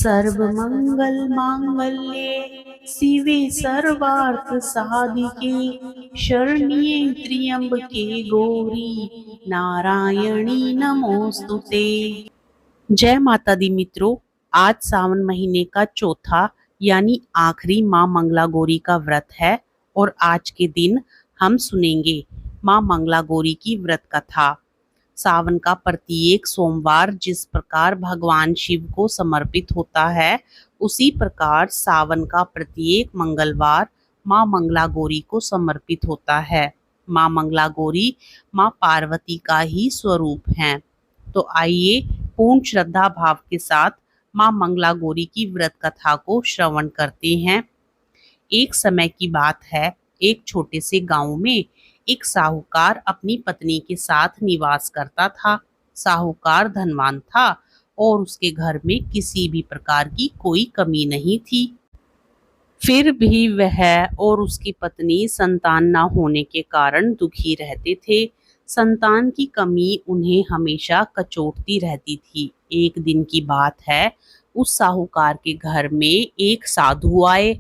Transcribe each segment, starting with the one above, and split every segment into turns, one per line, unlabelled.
सर्वमंगल मांगल्ये शिवे सर्वार्थ साधिके शरण्ये त्र्यंबके गौरी नारायणी नमोस्तुते। जय माता दी मित्रों, आज सावन महीने का चौथा यानी आखिरी माँ मंगला गौरी का व्रत है और आज के दिन हम सुनेंगे माँ मंगला गौरी की व्रत कथा। सावन का प्रत्येक सोमवार जिस प्रकार भगवान शिव को समर्पित होता है, उसी प्रकार सावन का प्रत्येक मंगलवार माँ मंगला गौरी को समर्पित होता है। माँ मंगला गौरी माँ पार्वती का ही स्वरूप हैं। तो आइए पूर्ण श्रद्धा भाव के साथ माँ मंगला गौरी की व्रत कथा को श्रवण करते हैं। एक समय की बात है, एक छोटे से गांव में एक साहूकार अपनी पत्नी के साथ निवास करता था। साहूकार धनवान था और उसके घर में किसी भी प्रकार की कोई कमी नहीं थी। फिर भी वह और उसकी पत्नी संतान न होने के कारण दुखी रहते थे। संतान की कमी उन्हें हमेशा कचोटती रहती थी। एक दिन की बात है, उस साहूकार के घर में एक साधु आए।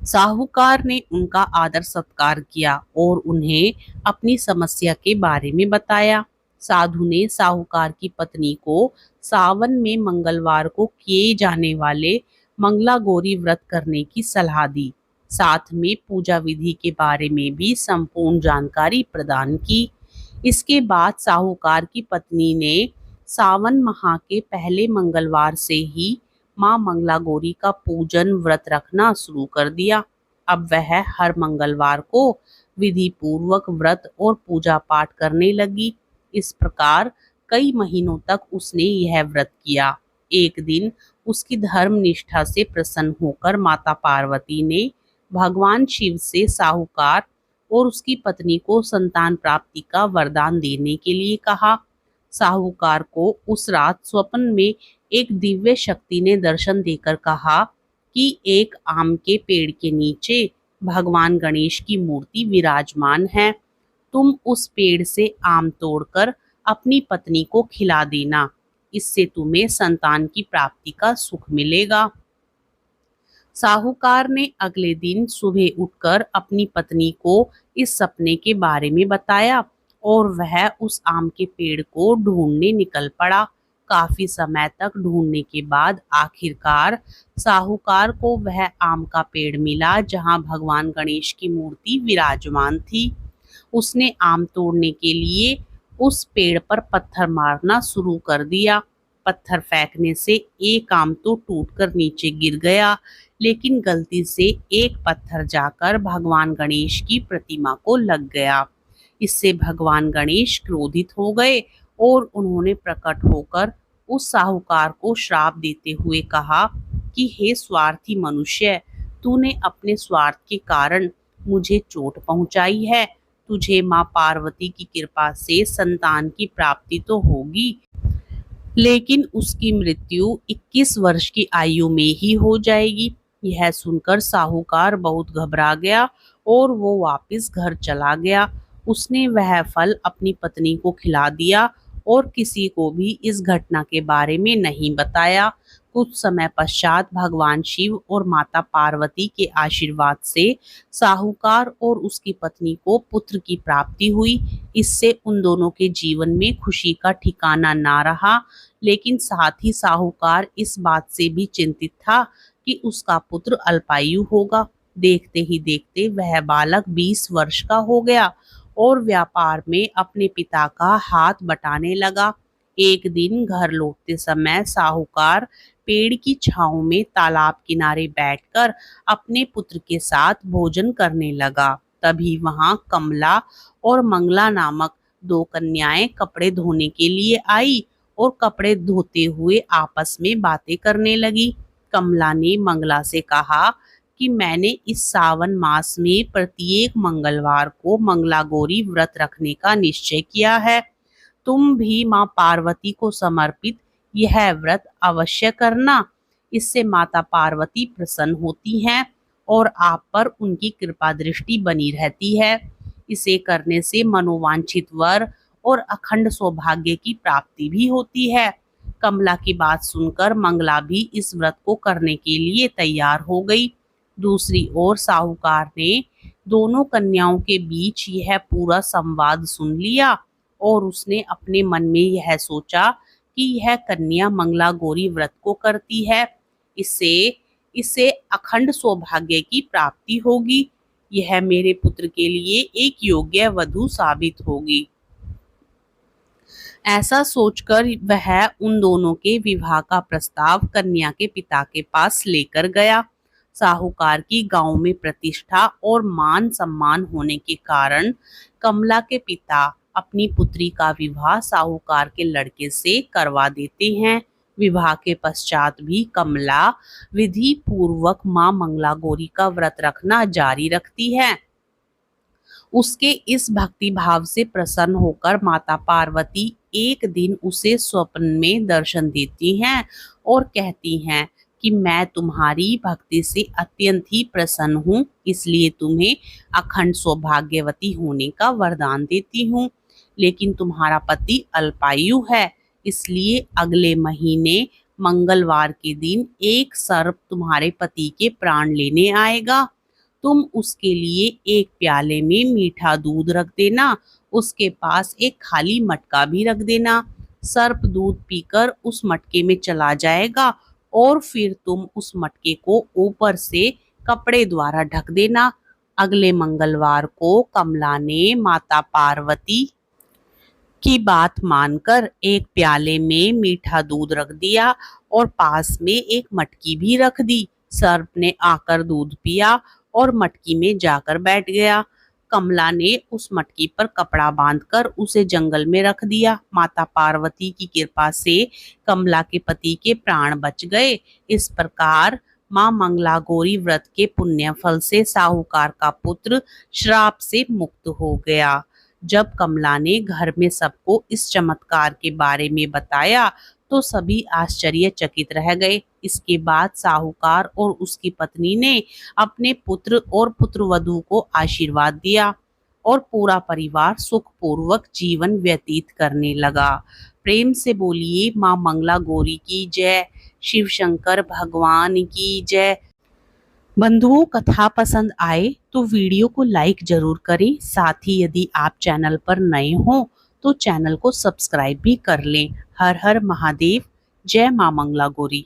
साहूकार ने उनका आदर सत्कार किया और उन्हें अपनी समस्या के बारे में बताया। साधु ने साहूकार की पत्नी को सावन में मंगलवार को किए जाने वाले मंगला गौरी व्रत करने की सलाह दी। साथ में पूजा विधि के बारे में भी संपूर्ण जानकारी प्रदान की। इसके बाद साहूकार की पत्नी ने सावन माह के पहले मंगलवार से ही माँ मंगला गौरी का पूजन व्रत रखना शुरू कर दिया। अब वह हर मंगलवार को विधि पूर्वक व्रत और पूजा पाठ करने लगी। इस प्रकार कई महीनों तक उसने यह व्रत किया। एक दिन उसकी धर्म निष्ठा से प्रसन्न होकर माता पार्वती ने भगवान शिव से साहूकार और उसकी पत्नी को संतान प्राप्ति का वरदान देने के लिए कहा। साहूकार को उस रात स्वप्न में एक दिव्य शक्ति ने दर्शन देकर कहा कि एक आम के पेड़ के नीचे भगवान गणेश की मूर्ति विराजमान है। तुम उस पेड़ से आम तोड़कर अपनी पत्नी को खिला देना, इससे तुम्हें संतान की प्राप्ति का सुख मिलेगा। साहूकार ने अगले दिन सुबह उठकर अपनी पत्नी को इस सपने के बारे में बताया और वह उस आम के पेड़ को ढूंढने निकल पड़ा। काफी समय तक ढूंढने के बाद आखिरकार साहूकार को वह आम का पेड़ मिला जहां भगवान गणेश की मूर्ति विराजमान थी। उसने आम तोड़ने के लिए उस पेड़ पर पत्थर मारना शुरू कर दिया। पत्थर फेंकने से एक आम तो टूटकर नीचे गिर गया, लेकिन गलती से एक पत्थर जाकर भगवान गणेश की प्रतिमा को लग गया। इससे भगवान गणेश क्रोधित हो गए और उन्होंने प्रकट होकर उस साहूकार को श्राप देते हुए कहा कि हे स्वार्थी मनुष्य, तूने अपने स्वार्थ के कारण मुझे चोट पहुंचाई है। तुझे माँ पार्वती की कृपा से संतान की प्राप्ति तो होगी, लेकिन उसकी मृत्यु 21 वर्ष की आयु में ही हो जाएगी। यह सुनकर साहूकार बहुत घबरा गया और वो वापस घर चला गया। उसने वह फल अपनी पत्नी को खिला दिया और किसी को भी इस घटना के बारे में नहीं बताया। कुछ समय पश्चात भगवान शिव और माता पार्वती के आशीर्वाद से साहूकार और उसकी पत्नी को पुत्र की प्राप्ति हुई। इससे उन दोनों के जीवन में खुशी का ठिकाना ना रहा, लेकिन साथ ही साहूकार इस बात से भी चिंतित था कि उसका पुत्र अल्पायु होगा। देखते ही देखते वह बालक 20 वर्ष का हो गया और व्यापार में अपने पिता का हाथ बटाने लगा। एक दिन घर लौटते समय साहूकार पेड़ की छांव में तालाब किनारे बैठकर अपने पुत्र के साथ भोजन करने लगा। तभी वहां कमला और मंगला नामक 2 कन्याएं कपड़े धोने के लिए आई और कपड़े धोते हुए आपस में बातें करने लगी। कमला ने मंगला से कहा कि मैंने इस सावन मास में प्रत्येक मंगलवार को मंगला गौरी व्रत रखने का निश्चय किया है। तुम भी माँ पार्वती को समर्पित यह व्रत अवश्य करना। इससे माता पार्वती प्रसन्न होती हैं और आप पर उनकी कृपा दृष्टि बनी रहती है। इसे करने से मनोवांछित वर और अखंड सौभाग्य की प्राप्ति भी होती है। कमला की बात सुनकर मंगला भी इस व्रत को करने के लिए तैयार हो गई। दूसरी ओर साहूकार ने दोनों कन्याओं के बीच यह पूरा संवाद सुन लिया और उसने अपने मन में यह सोचा कि यह कन्या मंगला गौरी व्रत को करती है, इससे इसे अखंड सौभाग्य की प्राप्ति होगी। यह मेरे पुत्र के लिए एक योग्य वधू साबित होगी। ऐसा सोचकर वह उन दोनों के विवाह का प्रस्ताव कन्या के पिता के पास लेकर गया। साहूकार की गांव में प्रतिष्ठा और मान सम्मान होने के कारण कमला के पिता अपनी पुत्री का विवाह साहूकार के लड़के से करवा देते हैं। विवाह के पश्चात भी कमला विधि पूर्वक मां मंगला गौरी का व्रत रखना जारी रखती है। उसके इस भक्ति भाव से प्रसन्न होकर माता पार्वती एक दिन उसे स्वप्न में दर्शन देती हैं और कहती हैं कि मैं तुम्हारी भक्ति से अत्यंत ही प्रसन्न हूँ, इसलिए तुम्हें अखंड सौभाग्यवती होने का वरदान देती हूँ। लेकिन तुम्हारा पति अल्पायु है, इसलिए अगले महीने मंगलवार के दिन एक सर्प तुम्हारे पति के प्राण लेने आएगा। तुम उसके लिए एक प्याले में मीठा दूध रख देना, उसके पास एक खाली मटका भी रख देना। सर्प दूध पीकर उस मटके में चला जाएगा और फिर तुम उस मटके को ऊपर से कपड़े द्वारा ढक देना। अगले मंगलवार को कमला ने माता पार्वती की बात मानकर एक प्याले में मीठा दूध रख दिया और पास में एक मटकी भी रख दी। सर्प ने आकर दूध पिया और मटकी में जाकर बैठ गया। कमला ने उस मटकी पर कपड़ा बांधकर उसे जंगल में रख दिया। माता पार्वती की कृपा से कमला के पति के प्राण बच गए। इस प्रकार मां मंगला गौरी व्रत के पुण्य फल से साहूकार का पुत्र श्राप से मुक्त हो गया। जब कमला ने घर में सबको इस चमत्कार के बारे में बताया तो सभी आश्चर्यचकित रह गए। इसके बाद साहूकार और उसकी पत्नी ने अपने पुत्र और पुत्रवधू को आशीर्वाद दिया और पूरा परिवार सुखपूर्वक जीवन व्यतीत करने लगा। प्रेम से बोलिए मां मंगला गौरी की जय, शिव शंकर भगवान की जय। बंधुओं, कथा पसंद आए तो वीडियो को लाइक जरूर करें। साथ ही यदि आप चैनल पर नए हो तो चैनल को सब्सक्राइब भी कर लें। हर हर महादेव। जय मां मंगला गौरी।